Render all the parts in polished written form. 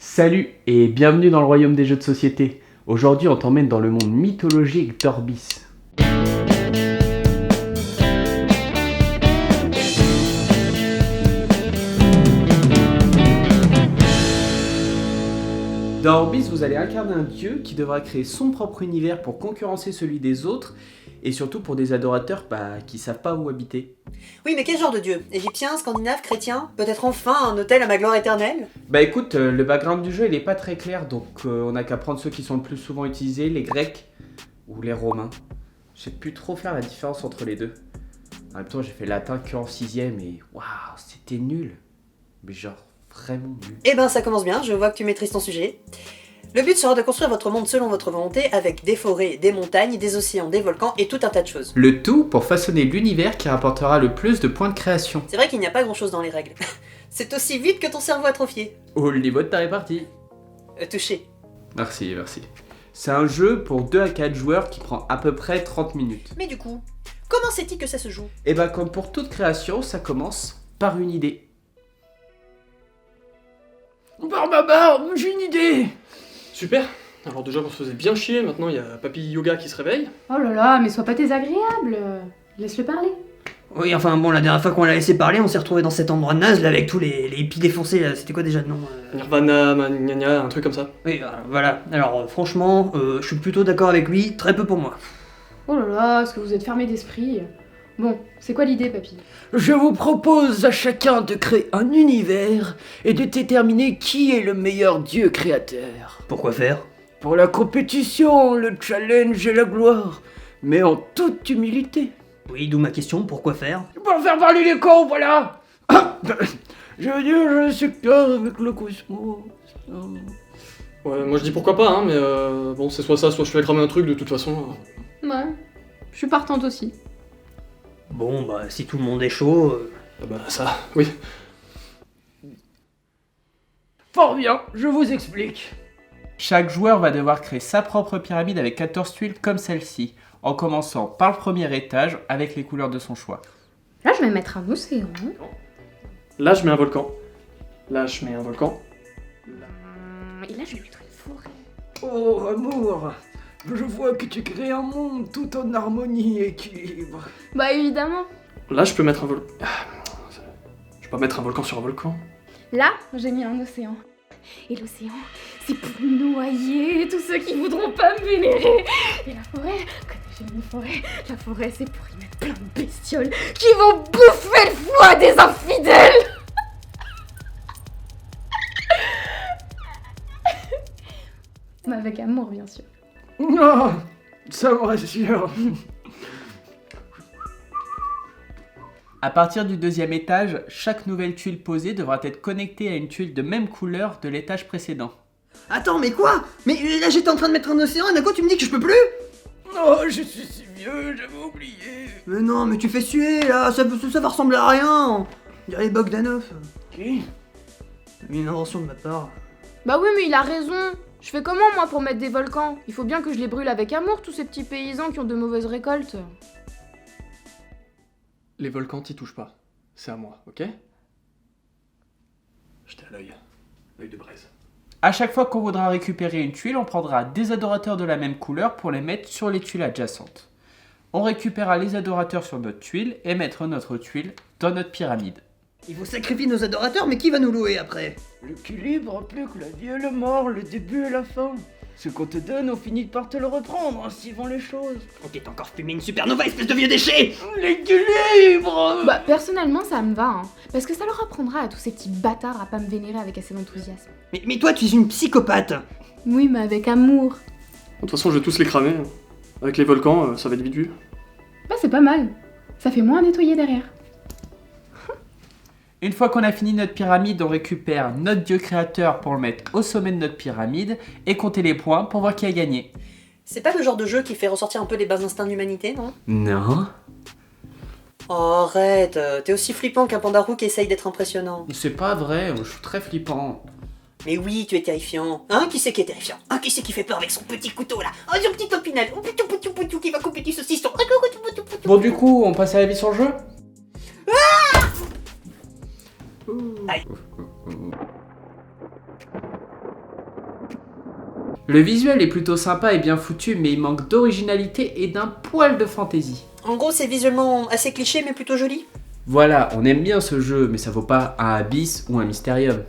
Salut et bienvenue dans le royaume des jeux de société. Aujourd'hui, on t'emmène dans le monde mythologique d'Orbis. Dans Orbis, vous allez incarner un dieu qui devra créer son propre univers pour concurrencer celui des autres et surtout pour des adorateurs qui savent pas où habiter. Oui, mais quel genre de dieu? Égyptien, scandinave, chrétien? Peut-être enfin un hôtel à ma gloire éternelle? Bah écoute, le background du jeu il est pas très clair, donc on a qu'à prendre ceux qui sont le plus souvent utilisés, les Grecs ou les Romains. Je sais plus trop faire la différence entre les deux. En même temps, j'ai fait latin que en 6ème et waouh, c'était nul. Mais genre vraiment nul. Eh ben, ça commence bien, je vois que tu maîtrises ton sujet. Le but sera de construire votre monde selon votre volonté avec des forêts, des montagnes, des océans, des volcans et tout un tas de choses. Le tout pour façonner l'univers qui rapportera le plus de points de création. C'est vrai qu'il n'y a pas grand chose dans les règles. C'est aussi vite que ton cerveau atrophié. Oh, le niveau de ta répartie. Touché. Merci. C'est un jeu pour 2 à 4 joueurs qui prend à peu près 30 minutes. Mais du coup, comment c'est-il que ça se joue? Et bah comme pour toute création, ça commence par une idée. Barbabar, j'ai une idée. Super. Alors déjà qu'on se faisait bien chier, maintenant il y a Papy Yoga qui se réveille. Oh là là, mais sois pas désagréable. Laisse-le parler. Oui, enfin bon, la dernière fois qu'on l'a laissé parler, on s'est retrouvé dans cet endroit naze là avec tous les hippies défoncés là. C'était quoi déjà le nom Nirvana, Gna, un truc comme ça. Oui, voilà. Alors franchement, je suis plutôt d'accord avec lui, très peu pour moi. Oh là là, est-ce que vous êtes fermé d'esprit? Bon, c'est quoi l'idée, papy? Je vous propose à chacun de créer un univers et de déterminer qui est le meilleur dieu créateur. Pourquoi faire? Pour la compétition, le challenge et la gloire, mais en toute humilité. Oui, d'où ma question, pourquoi faire? Pour faire parler les cons, voilà. Je veux dire, je suis clair avec le cosmos. Ouais, moi je dis pourquoi pas, hein, mais bon, c'est soit ça, soit je fais cramer un truc de toute façon. Ouais, je suis partante aussi. Bon, bah si tout le monde est chaud... Ah bah ça, oui. Fort bien, je vous explique. Chaque joueur va devoir créer sa propre pyramide avec 14 tuiles comme celle-ci, en commençant par le premier étage avec les couleurs de son choix. Là, je vais mettre un océan. Là je mets un volcan. Là je mets un volcan. Et là, je vais mettre une forêt. Oh, amour, je vois que tu crées un monde tout en harmonie et équilibre. Bah, évidemment. Là je peux mettre un volcan. Je peux pas mettre un volcan sur un volcan. Là, j'ai mis un océan. Et l'océan, c'est pour noyer tous ceux qui voudront pas me vénérer. Et la forêt, quand j'ai mis une forêt, la forêt, c'est pour y mettre plein de bestioles qui vont bouffer le foie des infidèles. Mais avec amour, bien sûr. Non, ça me rassure. À partir du deuxième étage, chaque nouvelle tuile posée devra être connectée à une tuile de même couleur de l'étage précédent. Attends, mais quoi? Mais là j'étais en train de mettre un océan et d'un coup tu me dis que je peux plus? Oh, je suis si vieux, j'avais oublié. Mais non, mais tu fais suer là, ça va ressembler à rien. On dirait Bogdanov. Qui? Une invention de ma part. Bah oui, mais il a raison. Je fais comment, moi, pour mettre des volcans? Il faut bien que je les brûle avec amour, tous ces petits paysans qui ont de mauvaises récoltes. Les volcans t'y touchent pas. C'est à moi, ok? J'étais à l'œil de braise. À chaque fois qu'on voudra récupérer une tuile, on prendra des adorateurs de la même couleur pour les mettre sur les tuiles adjacentes. On récupérera les adorateurs sur notre tuile et mettre notre tuile dans notre pyramide. Il faut sacrifier nos adorateurs, mais qui va nous louer après? L'équilibre, plus que la vie et la mort, le début et la fin. Ce qu'on te donne, on finit par te le reprendre, ainsi vont les choses. On t'est encore fumé une supernova, espèce de vieux déchet! L'équilibre! Bah, personnellement, ça me va, hein. Parce que ça leur apprendra à tous ces petits bâtards à pas me vénérer avec assez d'enthousiasme. Mais toi, tu es une psychopathe! Oui, mais avec amour. De toute façon, je vais tous les cramer. Avec les volcans, ça va être vite vu. Bah, c'est pas mal. Ça fait moins à nettoyer derrière. Une fois qu'on a fini notre pyramide, on récupère notre dieu créateur pour le mettre au sommet de notre pyramide et compter les points pour voir qui a gagné. C'est pas le genre de jeu qui fait ressortir un peu les bas instincts de l'humanité, non? Non. Oh, arrête, t'es aussi flippant qu'un panda roux qui essaye d'être impressionnant. C'est pas vrai, je suis très flippant. Mais oui, tu es terrifiant. Hein, qui c'est qui est terrifiant? Hein, qui c'est qui fait peur avec son petit couteau là? Oh, son petit opinel. Oh, poutou, qui va couper du saucisson. Bon du coup, on passe à la vie sur le jeu. Aïe. Le visuel est plutôt sympa et bien foutu, mais il manque d'originalité et d'un poil de fantaisie. En gros, c'est visuellement assez cliché, mais plutôt joli. Voilà, on aime bien ce jeu, mais ça vaut pas un Abyss ou un Mysterium.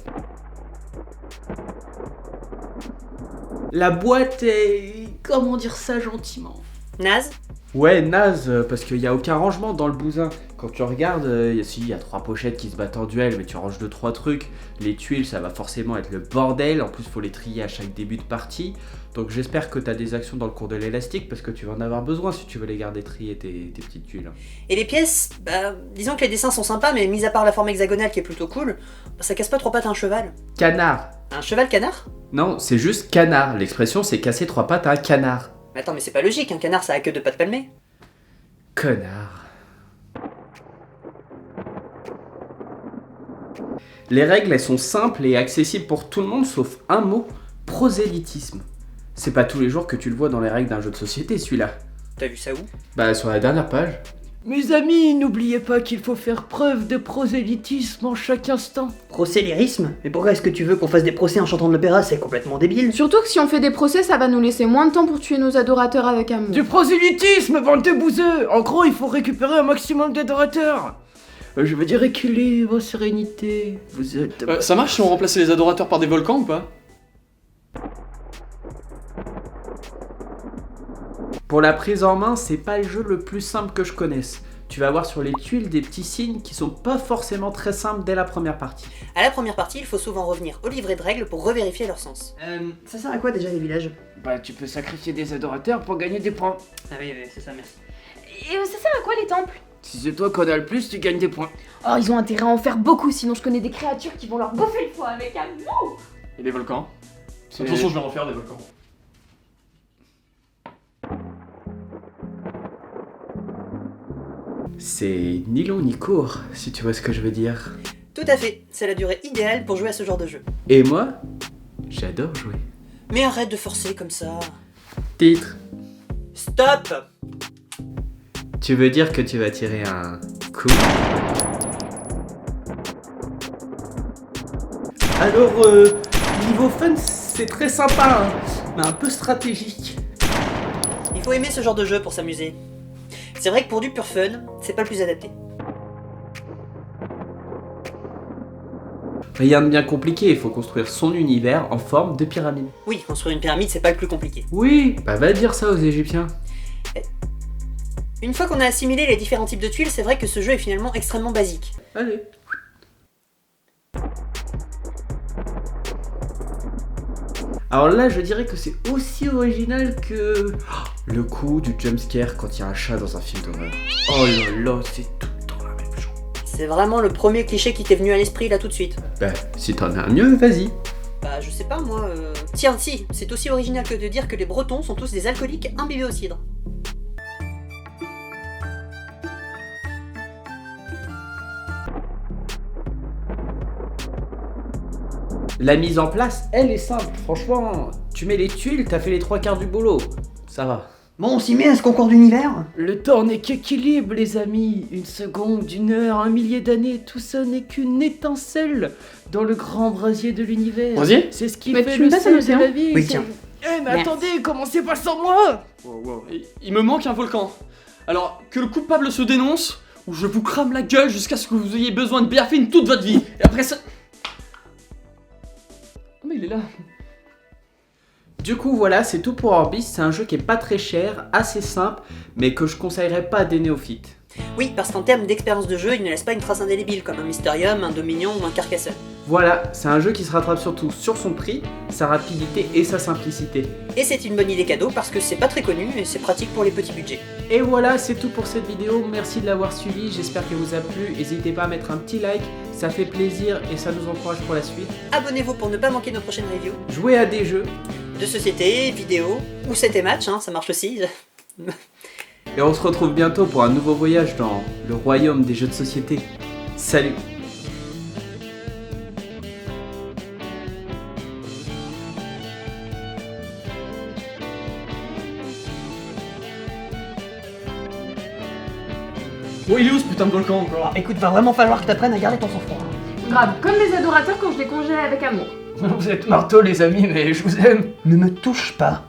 La boîte est... comment dire ça gentiment? Naze. Ouais, naze, parce qu'il n'y a aucun rangement dans le bousin. Quand tu regardes, il y a 3 pochettes qui se battent en duel, mais tu ranges 2-3 trucs. Les tuiles, ça va forcément être le bordel. En plus, faut les trier à chaque début de partie. Donc j'espère que tu as des actions dans le cours de l'élastique, parce que tu vas en avoir besoin si tu veux les garder triées, tes petites tuiles. Et les pièces, bah, disons que les dessins sont sympas, mais mis à part la forme hexagonale qui est plutôt cool, bah, ça casse pas 3 pattes à un cheval. Canard. Un cheval canard? Non, c'est juste canard. L'expression, c'est casser 3 pattes à un canard. Mais attends, mais c'est pas logique, un canard ça a que 2 pattes palmées. Connard. Les règles, elles sont simples et accessibles pour tout le monde, sauf un mot, prosélytisme. C'est pas tous les jours que tu le vois dans les règles d'un jeu de société, celui-là. T'as vu ça où? Bah, sur la dernière page. Mes amis, n'oubliez pas qu'il faut faire preuve de prosélytisme en chaque instant. Procélérisme? Mais pourquoi est-ce que tu veux qu'on fasse des procès en chantant de l'opéra? C'est complètement débile. Surtout que si on fait des procès, ça va nous laisser moins de temps pour tuer nos adorateurs avec amour. Du prosélytisme, bande de bouseux! En gros, il faut récupérer un maximum d'adorateurs. Je veux dire équilibre, sérénité, vous êtes... Ça marche si on remplaçait les adorateurs par des volcans ou pas? Pour la prise en main, c'est pas le jeu le plus simple que je connaisse. Tu vas voir sur les tuiles des petits signes qui sont pas forcément très simples dès la première partie. À la première partie, il faut souvent revenir au livret de règles pour revérifier leur sens. Ça sert à quoi déjà les villages? Bah, tu peux sacrifier des adorateurs pour gagner des points. Ah oui, c'est ça, merci. Et ça sert à quoi les temples? Si c'est toi qu'on a le plus, tu gagnes des points. Oh, ils ont intérêt à en faire beaucoup, sinon je connais des créatures qui vont leur bouffer le foie avec amour. Et des volcans? C'est- Attention, je vais en faire des volcans. C'est ni long ni court, si tu vois ce que je veux dire. Tout à fait, c'est la durée idéale pour jouer à ce genre de jeu. Et moi, j'adore jouer. Mais arrête de forcer comme ça. Titre. Stop! Tu veux dire que tu vas tirer un coup? Alors, niveau fun, c'est très sympa, hein, mais un peu stratégique. Il faut aimer ce genre de jeu pour s'amuser. C'est vrai que pour du pur fun, c'est pas le plus adapté. Rien de bien compliqué, il faut construire son univers en forme de pyramide. Oui, construire une pyramide, c'est pas le plus compliqué. Oui, bah va dire ça aux Égyptiens. Une fois qu'on a assimilé les différents types de tuiles, c'est vrai que ce jeu est finalement extrêmement basique. Allez. Alors là, je dirais que c'est aussi original que le coup du jumpscare quand il y a un chat dans un film d'horreur. Oh là là, c'est tout le temps la même chose. C'est vraiment le premier cliché qui t'est venu à l'esprit là tout de suite. Bah, si t'en as un mieux, vas-y. Bah je sais pas moi... Tiens si, c'est aussi original que de dire que les Bretons sont tous des alcooliques imbibés au cidre. La mise en place, elle est simple. Franchement, tu mets les tuiles, t'as fait les 3/4 du boulot. Ça va. Bon, on s'y met à ce concours d'univers? Le temps n'est qu'équilibre, les amis. Une seconde, une heure, un millier d'années, tout ça n'est qu'une étincelle dans le grand brasier de l'univers. Brasier? C'est ce qui Mais fait tu le me passes un sel de la vie. Oui, c'est- tiens. Eh, mais Merci. attendez, commencez pas sans moi! Wow. Il me manque un volcan. Alors, que le coupable se dénonce, ou je vous crame la gueule jusqu'à ce que vous ayez besoin de bière fine toute votre vie. Et après ça... Oh, mais il est là. Du coup, voilà, c'est tout pour Orbis. C'est un jeu qui est pas très cher, assez simple, mais que je conseillerais pas à des néophytes. Oui, parce qu'en termes d'expérience de jeu, il ne laisse pas une trace indélébile comme un Mysterium, un Dominion ou un Carcassonne. Voilà, c'est un jeu qui se rattrape surtout sur son prix, sa rapidité et sa simplicité. Et c'est une bonne idée cadeau parce que c'est pas très connu et c'est pratique pour les petits budgets. Et voilà, c'est tout pour cette vidéo. Merci de l'avoir suivi, j'espère qu'elle vous a plu. N'hésitez pas à mettre un petit like, ça fait plaisir et ça nous encourage pour la suite. Abonnez-vous pour ne pas manquer nos prochaines reviews. Jouez à des jeux. De société, vidéo, ou 7 et match, hein, ça marche aussi. Et on se retrouve bientôt pour un nouveau voyage dans le royaume des jeux de société. Salut! Oh, il est où ce putain de volcan encore? Écoute, va vraiment falloir que t'apprennes à garder ton sang-froid. Grave, comme les adorateurs quand je les congèle avec amour. Vous êtes marteaux les amis, mais je vous aime. Ne me touche pas.